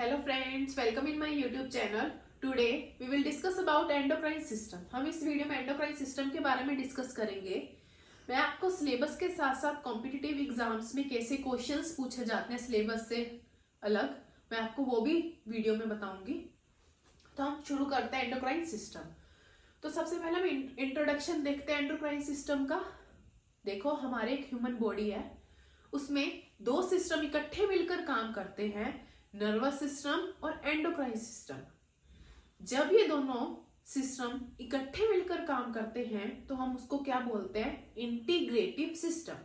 Hello friends, welcome in my YouTube channel. Today we will discuss about endocrine system. हम इस video में endocrine system के बारे में डिस्कस करेंगे। मैं आपको सिलेबस के साथ साथ कॉम्पिटिटिव एग्जाम्स में कैसे क्वेश्चंस पूछे जाते हैं सिलेबस से अलग, मैं आपको वो भी वीडियो में बताऊंगी। तो हम शुरू करते हैं एंडोक्राइन सिस्टम। तो सबसे पहले हम इंट्रोडक्शन देखते हैं एंडोक्राइन सिस्टम का। देखो, हमारे एक ह्यूमन बॉडी है, उसमें दो सिस्टम इकट्ठे मिलकर काम करते हैं, नर्वस सिस्टम और एंडोक्राइन सिस्टम। जब ये दोनों सिस्टम इकट्ठे मिलकर काम करते हैं तो हम उसको क्या बोलते हैं? Integrative system.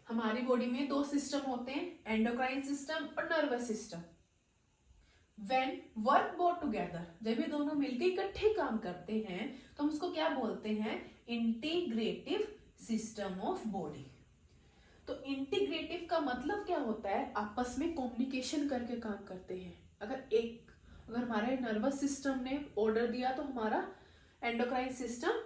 हमारी बॉडी में दो सिस्टम होते हैं, एंडोक्राइन सिस्टम और nervous system. When work both together, जब ये दोनों मिलकर इकट्ठे काम करते हैं तो हम उसको क्या बोलते हैं? Integrative system of body. तो इंटीग्रेटिव का मतलब क्या होता है? आपस में कम्युनिकेशन करके काम करते हैं। अगर हमारे नर्वस सिस्टम ने ऑर्डर दिया तो हमारा एंडोक्राइन सिस्टम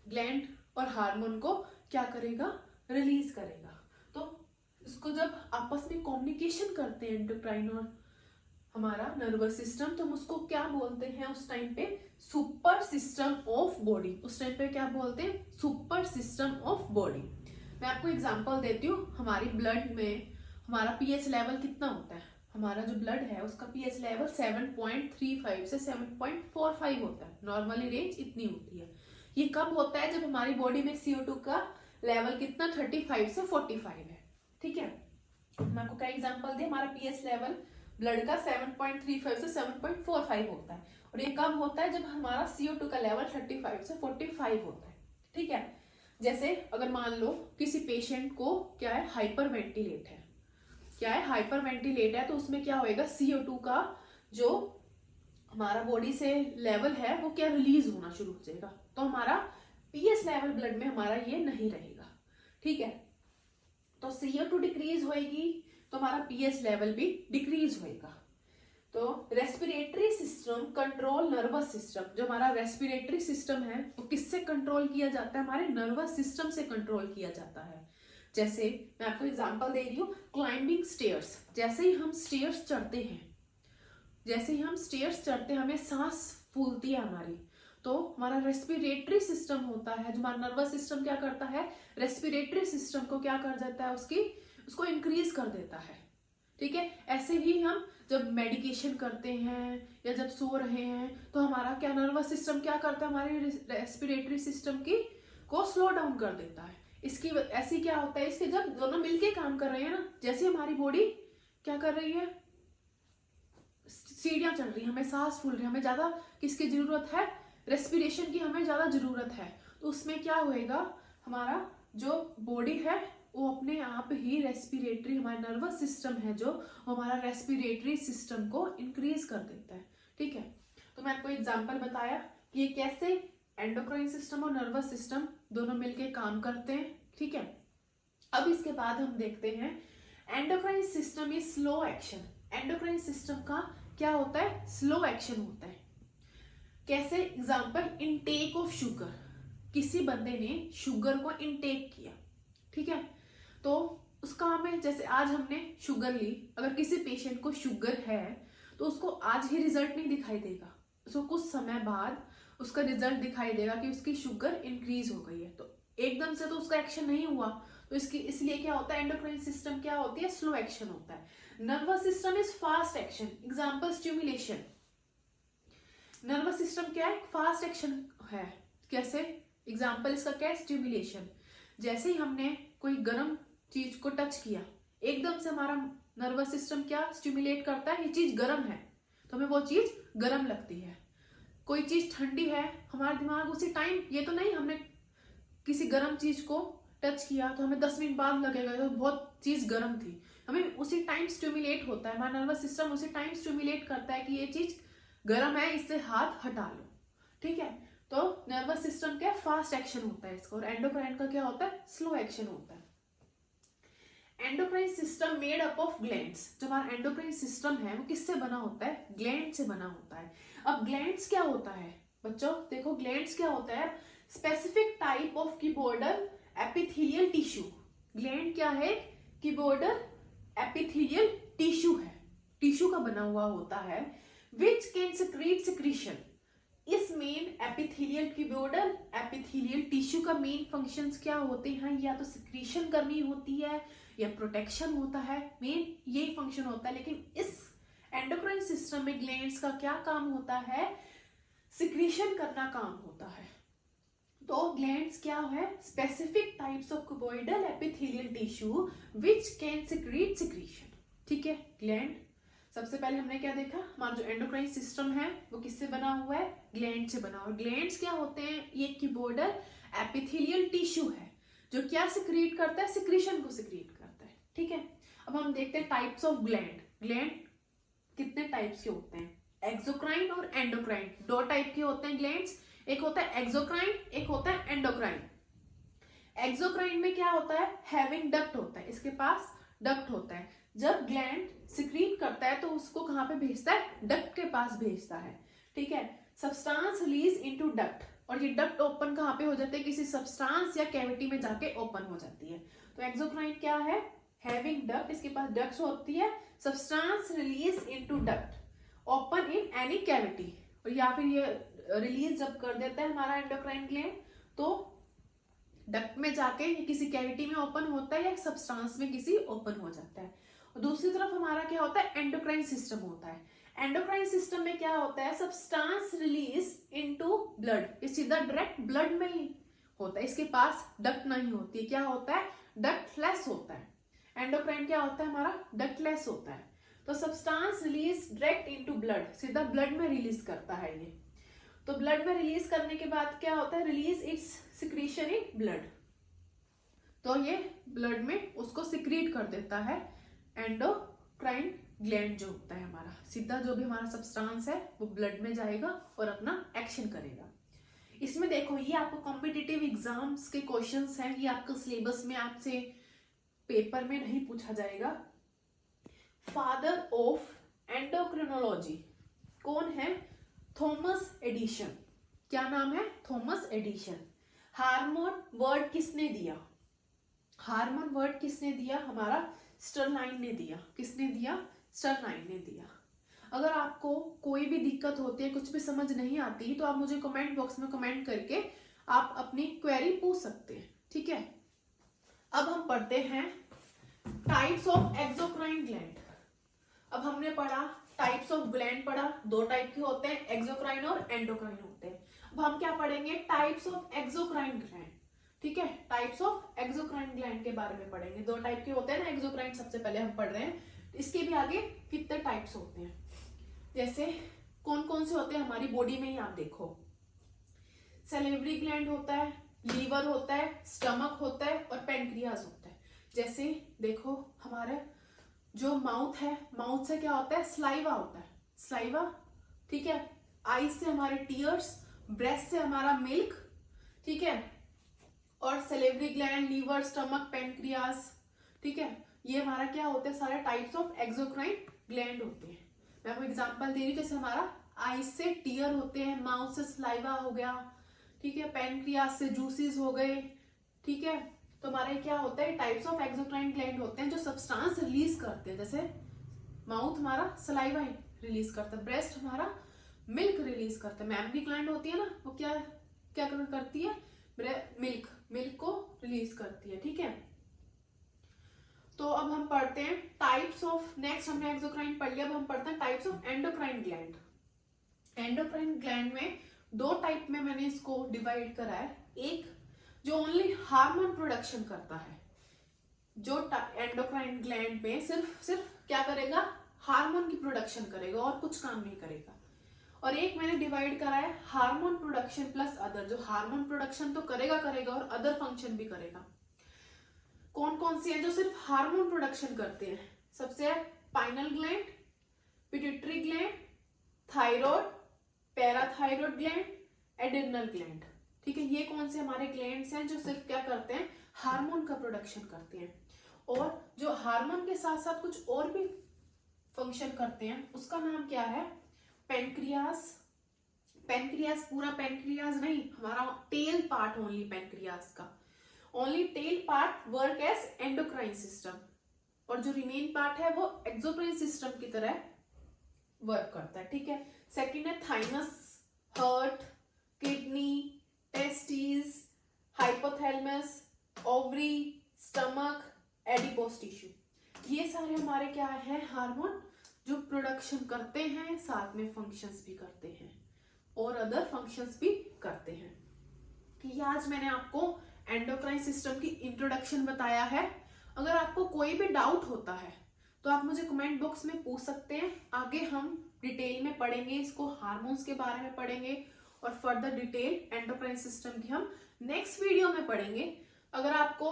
ग्लैंड और हार्मोन को क्या करेगा? रिलीज करेगा। तो इसको जब आपस में कम्युनिकेशन करते हैं एंडोक्राइन और हमारा नर्वस सिस्टम, तो हम उसको क्या बोलते हैं उस टाइम पे? Super system of body. उस टाइम पे क्या बोलते हैं? Super system of body. मैं आपको एग्जांपल देती हूँ। हमारी ब्लड में हमारा पीएच लेवल कितना होता है? हमारा जो ब्लड है उसका पीएच लेवल 7.35 से 7.45 होता है। नॉर्मली रेंज इतनी होती है। ये कब होता है? जब हमारी बॉडी में CO2 का लेवल कितना 35 से 45 है। ठीक है, मैं आपको क्या एग्जाम्पल दे। हमारा पीएच लेवल ब्लड का 7.35 से 7.45 होता है, और ये कब होता है? जब हमारा CO2 का लेवल 35 से 45 होता है। ठीक है, जैसे अगर मान लो किसी पेशेंट को क्या है? हाइपर वेंटिलेट है। क्या है? हाइपर वेंटिलेट है, तो उसमें क्या होएगा? CO2 का जो हमारा बॉडी से लेवल है वो क्या रिलीज होना शुरू हो जाएगा। तो हमारा पीएच लेवल ब्लड में हमारा ये नहीं रहेगा। ठीक है, तो CO2 डिक्रीज होएगी तो हमारा पीएच लेवल भी डिक्रीज होएगा। तो respiratory system control nervous system. जो हमारा रेस्पिरेटरी सिस्टम है वो किससे कंट्रोल किया जाता है? हमारे नर्वस सिस्टम से कंट्रोल किया जाता है। जैसे मैं आपको एग्जांपल दे रही हूँ, क्लाइंबिंग स्टेयर्स। जैसे ही हम स्टेयर्स चढ़ते हैं हमें सांस फूलती है हमारी, तो हमारा रेस्पिरेटरी सिस्टम होता है। जो हमारा नर्वस सिस्टम क्या करता है? रेस्पिरेटरी सिस्टम को क्या कर देता है? उसको इंक्रीज कर देता है। ठीक है, ऐसे ही हम जब मेडिकेशन करते हैं या जब सो रहे हैं तो हमारा क्या नर्वस सिस्टम क्या करता है? हमारी रेस्पिरेटरी सिस्टम को स्लो डाउन कर देता है। इसकी ऐसी क्या होता है? इसके जब दोनों मिलके काम कर रहे हैं ना, जैसे हमारी बॉडी क्या कर रही है? सीढ़ियां चढ़ रही है, हमें सांस फूल रही है, हमें ज्यादा किसकी जरूरत है? रेस्पिरेशन की हमें ज्यादा जरूरत है। तो उसमें क्या होएगा? हमारा जो बॉडी है वो अपने आप ही रेस्पिरेटरी, हमारा नर्वस सिस्टम है जो हमारा रेस्पिरेटरी सिस्टम को इंक्रीज कर देता है। ठीक है, तो मैं आपको एग्जांपल बताया कि ये कैसे एंडोक्राइन सिस्टम और नर्वस सिस्टम दोनों मिलके काम करते हैं। ठीक है, अब इसके बाद हम देखते हैं endocrine system is slow action. Endocrine system का क्या होता है? स्लो एक्शन होता है। कैसे? Example, intake of sugar. किसी बंदे ने शुगर को इनटेक किया, ठीक है, तो उसका हमें, जैसे आज हमने शुगर ली, अगर किसी पेशेंट को शुगर है तो उसको आज ही रिजल्ट नहीं दिखाई देगा, उसको कुछ समय बाद उसका रिजल्ट दिखाई देगा कि उसकी शुगर इंक्रीज हो गई है। तो एकदम से तो उसका एक्शन नहीं हुआ, तो इसलिए क्या होता है? एंडोक्राइन सिस्टम क्या होती है? स्लो एक्शन होता है। Nervous system is fast action. Example, stimulation. Nervous system क्या है? फास्ट एक्शन है। कैसे? एग्जाम्पल इसका क्या है? स्टिमुलेशन। जैसे ही हमने कोई गर्म चीज को टच किया, एकदम से हमारा नर्वस सिस्टम क्या स्टिमुलेट करता है? ये चीज गर्म है तो हमें वो चीज गर्म लगती है। कोई चीज ठंडी है, हमारा दिमाग उसी टाइम, ये तो नहीं हमने किसी गर्म चीज को टच किया तो हमें 10 मिनट बाद लगेगा तो बहुत चीज गर्म थी, हमें उसी टाइम स्टिमुलेट होता है। हमारा नर्वस सिस्टम उसी टाइम स्टिमुलेट करता है कि ये चीज गर्म है, इससे हाथ हटा लो। ठीक है, तो नर्वस सिस्टम क्या? फास्ट एक्शन होता है इसका, और एंडोक्राइन का क्या होता है? स्लो एक्शन होता है। Endocrine system made up of glands. जो हमारा एंडोक्राइन सिस्टम है वो किससे बना होता है? ग्लैंड से बना होता है। अब ग्लैंड्स क्या होता है बच्चों? देखो, ग्लैंड्स क्या होता है? Specific type of cuboidal epithelial tissue. Gland क्या है? कीबोर्डल एपिथेलियल टिश्यू है। का बना हुआ होता है, विच कैन सिक्रीट सिक्रीशन। इस मेन एपिथेलियल ट्यूब्यूडल एपिथेलियल टिश्यू का मेन फंक्शंस क्या होते हैं, या तो सिक्रीशन करनी होती है या प्रोटेक्शन होता है, मेन यही फंक्शन होता है। लेकिन इस एंडोक्राइन सिस्टम में ग्लैंड्स का क्या काम होता है, सिक्रीशन करना काम होता है। तो ग्लैंड्स क्या है, specific types of cuboidal epithelial tissue which can secrete secretion. ठीक है, ग्लैंड सबसे पहले हमने क्या देखा, हमारा जो एंडोक्राइन सिस्टम है वो किससे बना हुआ है, ग्लैंड से बना हुआ है। ग्लैंड्स क्या होते हैं, ये क्यूबॉइडल एपिथेलियल टिश्यू है जो क्या सिक्रीट करता है, सिक्रीशन को सिक्रीट करता है। ठीक है, अब हम देखते हैं टाइप्स ऑफ ग्लैंड। ग्लैंड कितने टाइप्स के होते हैं, एक्सोक्राइन और एंडोक्राइन, दो टाइप के होते हैं ग्लैंड्स, एक होता है एक्सोक्राइन, एक होता है एंडोक्राइन। एक्सोक्राइन में क्या होता है, हैविंग डक्ट होता है, इसके पास डक्ट होता है। जब ग्लैंड सिक्रीट करता है तो उसको कहां पे भेजता है, डक्ट के पास भेजता है। ठीक है, सब्सटेंस रिलीज इनटू डक्ट, और ये डक्ट ओपन कहां पे हो जाते हैं, किसी सब्सटेंस या कैविटी में जाके ओपन हो जाती है। तो एक्सोक्राइन क्या है, हैविंग डक्ट, इसके पास डक्ट होती है, substance release into duct, open in any cavity, और या फिर ये रिलीज जब कर देता है हमारा एंडोक्राइन ग्लैंड तो डक्ट में जाके किसी कैविटी में ओपन होता है या सब्सटेंस में किसी ओपन हो जाता है। और दूसरी तरफ हमारा क्या होता है, एंडोक्राइन सिस्टम होता है। एंडोक्राइन सिस्टम में क्या होता है, सब्सटेंस रिलीज इनटू ब्लड, ये सीधा डायरेक्ट ब्लड में ही होता है, इसके पास डक्ट नहीं होती है, क्या होता है, डक्टलेस होता है। एंडोक्राइन क्या होता है हमारा, डक्टलेस होता है। तो substance release direct into blood, सीधा ब्लड में रिलीज करता है ये। तो ब्लड में रिलीज करने के बाद क्या होता है, release it's secretion in blood, तो ये ब्लड में उसको सिक्रीट कर देता है एंडोक्राइन ग्लैंड जो होता है हमारा, सीधा जो भी हमारा सब्सटेंस है वो ब्लड में जाएगा और अपना एक्शन करेगा। इसमें देखो ये आपको कॉम्पिटिटिव एग्जाम्स के क्वेश्चंस हैं, ये आपका सिलेबस में आपसे पेपर में नहीं पूछा जाएगा। फादर ऑफ एंडोक्रिनोलॉजी कौन है, थॉमस एडिसन। क्या नाम है, थॉमस एडिसन। हार्मोन वर्ड किसने दिया, हार्मोन वर्ड किसने दिया, हमारा स्टरलाइन ने दिया। किसने दिया, स्टरलाइन ने दिया। अगर आपको कोई भी दिक्कत होती है, कुछ भी समझ नहीं आती, तो आप मुझे कमेंट बॉक्स में कमेंट करके आप अपनी क्वेरी पूछ सकते हैं। ठीक है, अब हम पढ़ते हैं टाइप्स ऑफ एक्सोक्राइन ग्लैंड। अब हमने पढ़ा टाइप्स ऑफ ग्लैंड पढ़ा, दो टाइप के होते हैं, एक्सोक्राइन और एंडोक्राइन होते हैं। अब हम क्या पढ़ेंगे, टाइप्स ऑफ एक्सोक्राइन ग्लैंड। ठीक है, टाइप्स ऑफ एक्सोक्राइन ग्लैंड के बारे में पढ़ेंगे, दो टाइप के होते हैं ना, एक्सोक्राइन सबसे पहले हम पढ़ रहे हैं, इसके भी आगे कितने टाइप्स होते हैं, जैसे कौन कौन से होते हैं हमारी बॉडी में ही आप देखो, सैलिवरी ग्लैंड होता है, लीवर होता है, स्टमक होता है और पेनक्रियाज होता है। जैसे देखो हमारे जो माउथ है, माउथ से क्या होता है, स्लाइवा होता है, स्लाइवा। ठीक है, आईज से हमारे टीयर्स, ब्रेस्ट से हमारा मिल्क। ठीक है, और salivary gland, liver, stomach, pancreas. ठीक है, ये हमारा क्या होता है, सारे टाइप्स ऑफ एक्सोक्राइन ग्लैंड होते हैं। मैं आपको एग्जांपल दे रही हूँ, जैसे हमारा आईज से टीयर होते हैं, माउथ से स्लाइवा हो गया, ठीक है, पेनक्रियाज से जूसेस हो गए। ठीक है, तो हमारे क्या होता है, टाइप्स ऑफ एक्सोक्राइन ग्लैंड होते हैं जो सब्सटेंस रिलीज करते हैं। जैसे माउथ हमारा सलाइवा रिलीज करता है, ब्रेस्ट हमारा मिल्क रिलीज करता है, मैमरी ग्लैंड होती है ना, वो क्या क्या करती है, मिल्क को रिलीज करती है। ठीक है, तो अब हम पढ़ते हैं टाइप्स ऑफ, नेक्स्ट हमने एक्सोक्राइन पढ़ लिया, अब हम पढ़ते हैं types of endocrine gland. Endocrine gland में दो टाइप में मैंने इसको डिवाइड करा है, एक जो ओनली हार्मोन प्रोडक्शन करता है, जो एंडोक्राइन ग्लैंड में सिर्फ क्या करेगा, हार्मोन की प्रोडक्शन करेगा और कुछ काम नहीं करेगा। और एक मैंने डिवाइड करा है हार्मोन प्रोडक्शन प्लस अदर, जो हार्मोन प्रोडक्शन तो करेगा और अदर फंक्शन भी करेगा। कौन कौन सी है जो सिर्फ हार्मोन प्रोडक्शन करते हैं, सबसे है pineal gland, pituitary gland, thyroid, parathyroid gland, adrenal gland. ठीक है, ये कौन से हमारे ग्लैंड्स हैं जो सिर्फ क्या करते हैं, हार्मोन का प्रोडक्शन करते हैं। और जो हार्मोन के साथ साथ कुछ और भी फंक्शन करते हैं, उसका नाम क्या है, पेनक्रियास। पेनक्रियास पूरा पेनक्रियास नहीं, हमारा टेल पार्ट ओनली पेनक्रियास का, only tail part work as endocrine system, और जो रिमेन पार्ट है वो एक्सोक्राइन सिस्टम की तरह वर्क करता है, ठीक है। सेकंड है thymus, heart, kidney, testis, hypothalamus, ovary, stomach, adipose tissue, ये सारे हमारे क्या है, हार्मोन जो प्रोडक्शन करते हैं, साथ में फंक्शंस भी करते हैं और अदर फंक्शंस भी करते हैं। कि आज मैंने आपको एंडोक्राइन सिस्टम की इंट्रोडक्शन बताया है। अगर आपको कोई भी डाउट होता है तो आप मुझे कमेंट बॉक्स में पूछ सकते हैं। आगे हम डिटेल में पढ़ेंगे इसको, हार्मोन्स के बारे में पढ़ेंगे और फर्दर डिटेल एंडोक्राइन सिस्टम की हम नेक्स्ट वीडियो में पढ़ेंगे। अगर आपको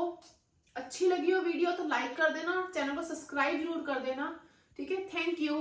अच्छी लगी हो वीडियो तो लाइक कर देना, चैनल को सब्सक्राइब जरूर कर देना, ठीक है। Thank you.